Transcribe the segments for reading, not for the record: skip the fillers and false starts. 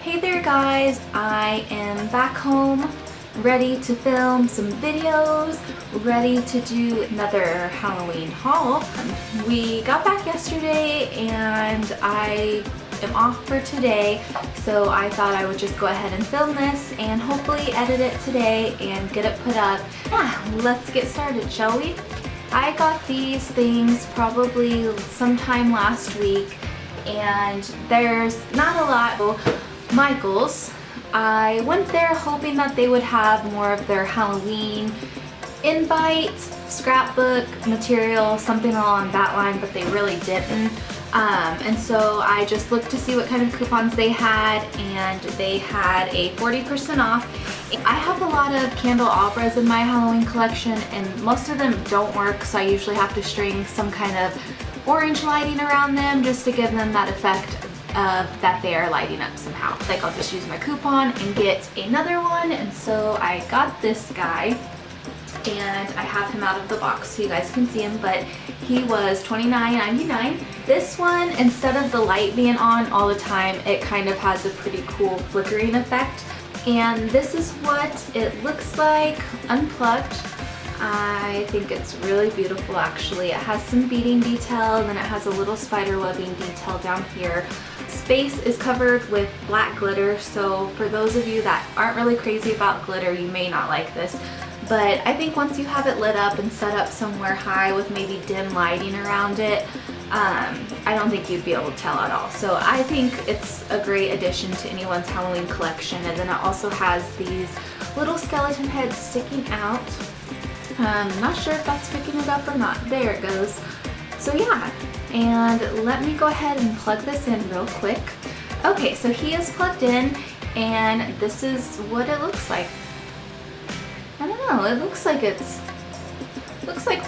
Hey there guys, I am back home, ready to film some videos, ready to do another Halloween haul. We got back yesterday and I am off for today, so I thought I would just go ahead and film this and hopefully edit it today and get it put up. Let's get started, shall we? I got these things probably sometime last week and there's not a lot. Michael's. I went there hoping that they would have more of their Halloween invite, scrapbook material, something along that line, but they really didn't. And so I just looked to see what kind of coupons they had, and they had a 40% off. I have a lot of candelabras in my Halloween collection and most of them don't work, so I usually have to string some kind of orange lighting around them just to give them that effect that they are lighting up somehow. Like I'll just use my coupon and get another one, and so I got this guy and I have him out of the box so you guys can see him, but he was $29.99. This one, instead of the light being on all the time, it kind of has a pretty cool flickering effect, and this is what it looks like unplugged. I think it's really beautiful actually. It has some beading detail and then it has a little spider webbing detail down here. Space is covered with black glitter, so for those of you that aren't really crazy about glitter, you may not like this. But I think once you have it lit up and set up somewhere high with maybe dim lighting around it, I don't think you'd be able to tell at all. So I think it's a great addition to anyone's Halloween collection. And then it also has these little skeleton heads sticking out. Not sure if that's picking it up or not. There it goes. So yeah, and let me go ahead and plug this in real quick. Okay, so he is plugged in and this is what it looks like. I don't know, it looks like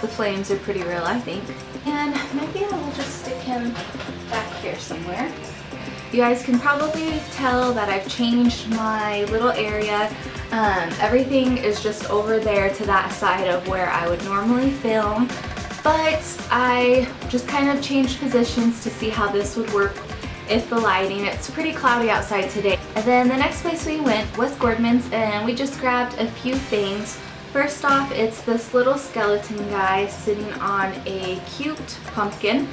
the flames are pretty real, I think. And maybe I will just stick him back here somewhere. You guys can probably tell that I've changed my little area. Everything is just over there to that side of where I would normally film, but I just kind of changed positions to see how this would work if the lighting. It's pretty cloudy outside today. And then the next place we went was Gordman's and we just grabbed a few things. First off, it's this little skeleton guy sitting on a cute pumpkin.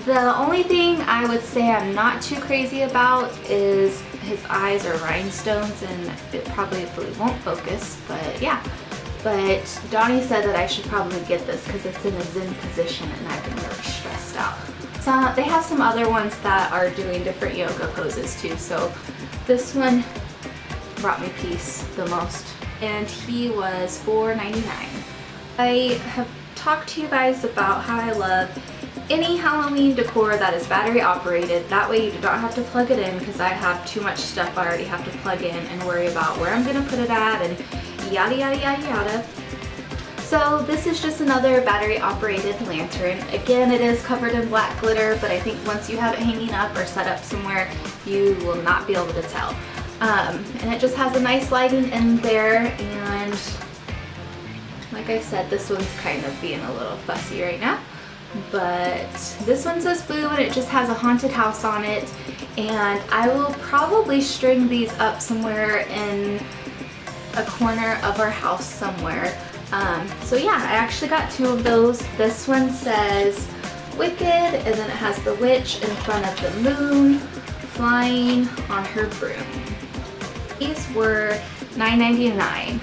The only thing I would say I'm not too crazy about is his eyes are rhinestones and it probably won't focus, but yeah. But Donnie said that I should probably get this because it's in a zen position and I've been really stressed out. So they have some other ones that are doing different yoga poses too, so this one brought me peace the most. And he was $4.99. I have talked to you guys about how I love any Halloween decor that is battery operated. That way you do not have to plug it in because I have too much stuff I already have to plug in and worry about where I'm gonna put it at and yada yada yada yada. So this is just another battery operated lantern. Again, it is covered in black glitter, but I think once you have it hanging up or set up somewhere, you will not be able to tell. And it just has a nice lighting in there, and like I said, this one's kind of being a little fussy right now. But this one says boo and it just has a haunted house on it, and I will probably string these up somewhere in a corner of our house somewhere. So yeah, I actually got two of those. This one says Wicked and then it has the witch in front of the moon flying on her broom. These were $9.99.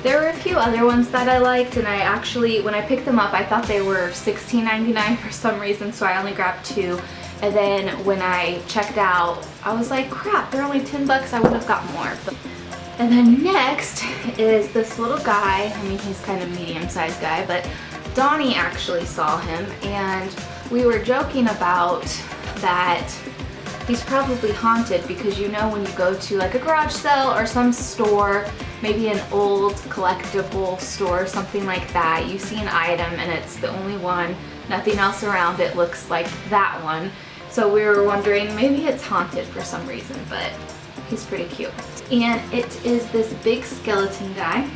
There were a few other ones that I liked, and I actually, when I picked them up, I thought they were $16.99 for some reason, so I only grabbed two. And then when I checked out, I was like, crap, they're only 10 bucks, I would have got more. And then next is this little guy. I mean, he's kind of medium-sized guy, but Donnie actually saw him, and we were joking about that he's probably haunted because you know when you go to like a garage sale or some store, maybe an old collectible store or something like that, you see an item and it's the only one, nothing else around it looks like that one. So we were wondering maybe it's haunted for some reason, but he's pretty cute. And it is this big skeleton guy.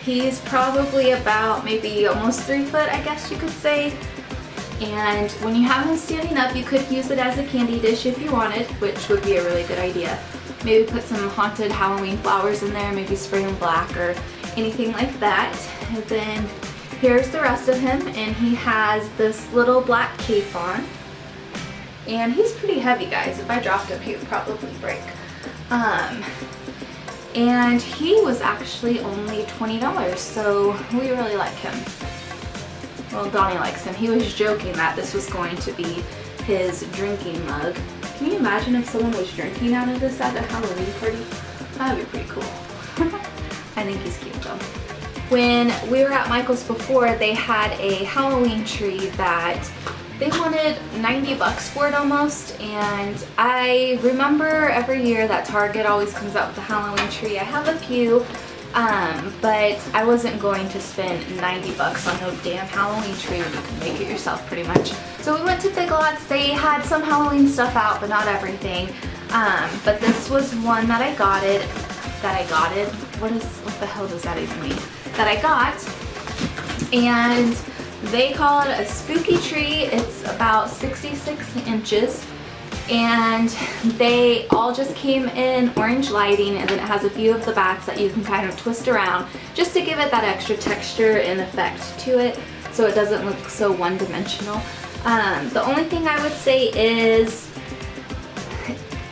He's probably about maybe almost 3 foot, I guess you could say. And when you have him standing up, you could use it as a candy dish if you wanted, which would be a really good idea. Maybe put some haunted Halloween flowers in there, maybe spray them black or anything like that. And then here's the rest of him, and he has this little black cape on. And he's pretty heavy, guys. If I dropped him, he would probably break. And he was actually only $20, so we really like him. Well, Donnie likes him. He was joking that this was going to be his drinking mug. Can you imagine if someone was drinking out of this at a Halloween party? That would be pretty cool. I think he's cute though. When we were at Michael's before, they had a Halloween tree that they wanted 90 bucks for it almost, and I remember every year that Target always comes out with a Halloween tree. I have a few, but I wasn't going to spend 90 bucks on no damn Halloween tree when you can make it yourself pretty much. So we went to Big Lots. They had some Halloween stuff out, but not everything. But this was one that I got it. What the hell does that even mean? That I got, and they call it a spooky tree. It's about 66 inches, and they all just came in orange lighting, and then it has a few of the bats that you can kind of twist around just to give it that extra texture and effect to it so it doesn't look so one-dimensional. The only thing I would say is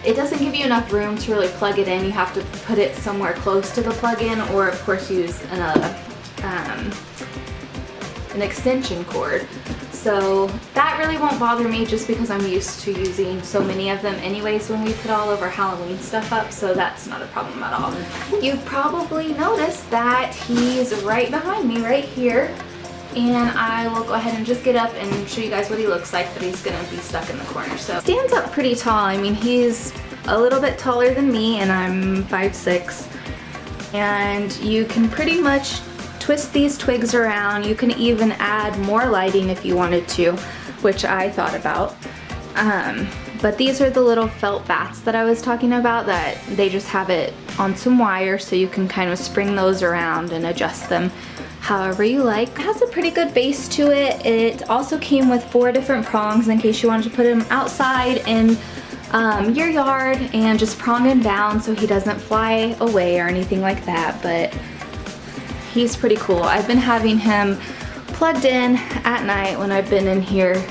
it doesn't give you enough room to really plug it in. You have to put it somewhere close to the plug-in, or of course use an extension cord. So that really won't bother me just because I'm used to using so many of them anyways when we put all of our Halloween stuff up, so that's not a problem at all. You've probably noticed that he's right behind me right here, and I will go ahead and just get up and show you guys what he looks like, but he's gonna be stuck in the corner. So stands up pretty tall. I mean, he's a little bit taller than me, and I'm 5'6", and you can pretty much twist these twigs around. You can even add more lighting if you wanted to, which I thought about. But these are the little felt bats that I was talking about, that they just have it on some wire, so you can kind of spring those around and adjust them however you like. It has a pretty good base to it. It also came with 4 different prongs in case you wanted to put him outside in your yard and just prong him down so he doesn't fly away or anything like that. But he's pretty cool. I've been having him plugged in at night when I've been in here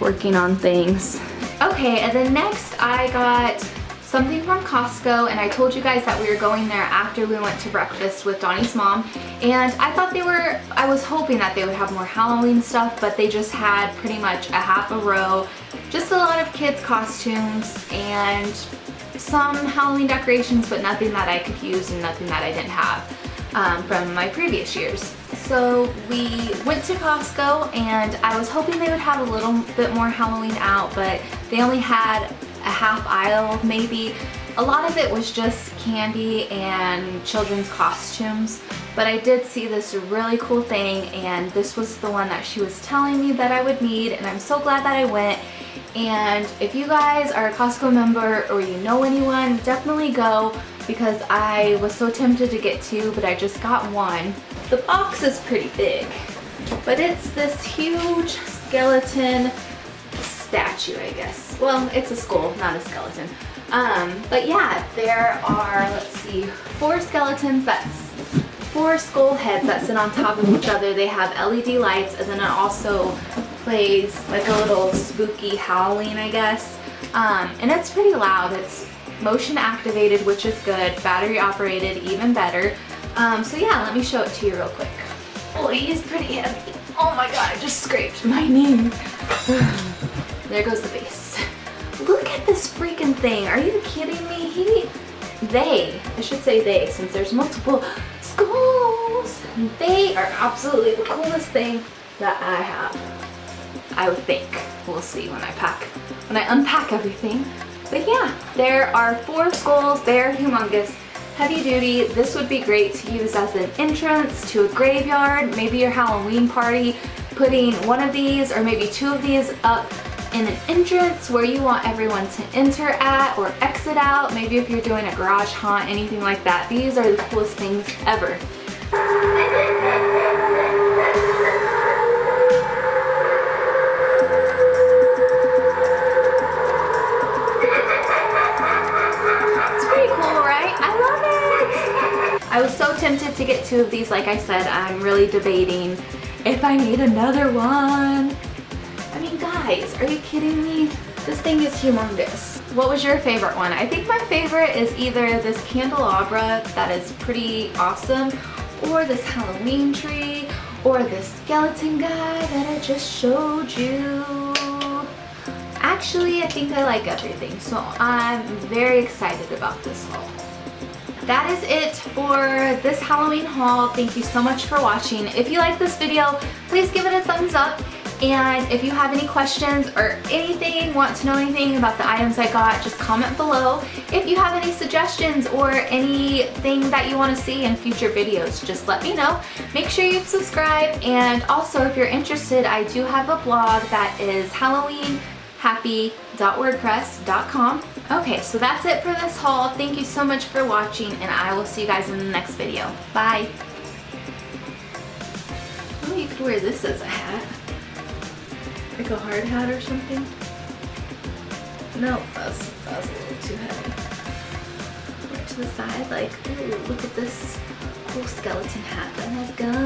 working on things. Okay, and then next I got something from Costco, and I told you guys that we were going there after we went to breakfast with Donnie's mom, and I was hoping that they would have more Halloween stuff, but they just had pretty much a half a row, just a lot of kids costumes and some Halloween decorations, but nothing that I could use and nothing that I didn't have from my previous years. So we went to Costco, and I was hoping they would have a little bit more Halloween out, but they only had a half aisle maybe. A lot of it was just candy and children's costumes, but I did see this really cool thing, and this was the one that she was telling me that I would need, and I'm so glad that I went. And if you guys are a Costco member or you know anyone, definitely go, because I was so tempted to get 2, but I just got 1. The box is pretty big, but it's this huge skeleton statue, I guess. Well, it's a skull, not a skeleton. But yeah, there are, let's see, 4 skeletons, that's 4 skull heads that sit on top of each other. They have LED lights, and then it also plays like a little spooky Halloween, I guess. And it's pretty loud. It's motion activated, which is good. Battery operated, even better. So yeah, let me show it to you real quick. Oh, he's pretty heavy. Oh my god, I just scraped my knee. There goes the base. Look at this freaking thing. Are you kidding me? I should say they, since there's multiple skulls. They are absolutely the coolest thing that I have. I would think. We'll see when I unpack everything. But yeah, there are 4 skulls. They're humongous, heavy duty. This would be great to use as an entrance to a graveyard, maybe your Halloween party, putting one of these or maybe 2 of these up in an entrance where you want everyone to enter at or exit out. Maybe if you're doing a garage haunt, anything like that. These are the coolest things ever. I was so tempted to get 2 of these. Like I said, I'm really debating if I need another one. I mean, guys, are you kidding me? This thing is humongous. What was your favorite one? I think my favorite is either this candelabra that is pretty awesome, or this Halloween tree, or this skeleton guy that I just showed you. Actually, I think I like everything, so I'm very excited about this haul. That is it for this Halloween haul. Thank you so much for watching. If you like this video, please give it a thumbs up. And if you have any questions or anything, want to know anything about the items I got, just comment below. If you have any suggestions or anything that you want to see in future videos, just let me know. Make sure you subscribe, and also if you're interested, I do have a blog that is halloweenhappy.wordpress.com. Okay, so that's it for this haul. Thank you so much for watching, and I will see you guys in the next video. Bye! Oh, you could wear this as a hat. Like a hard hat or something? No, that's a little too heavy. Put it to the side, like, ooh, look at this cool skeleton hat that I've got.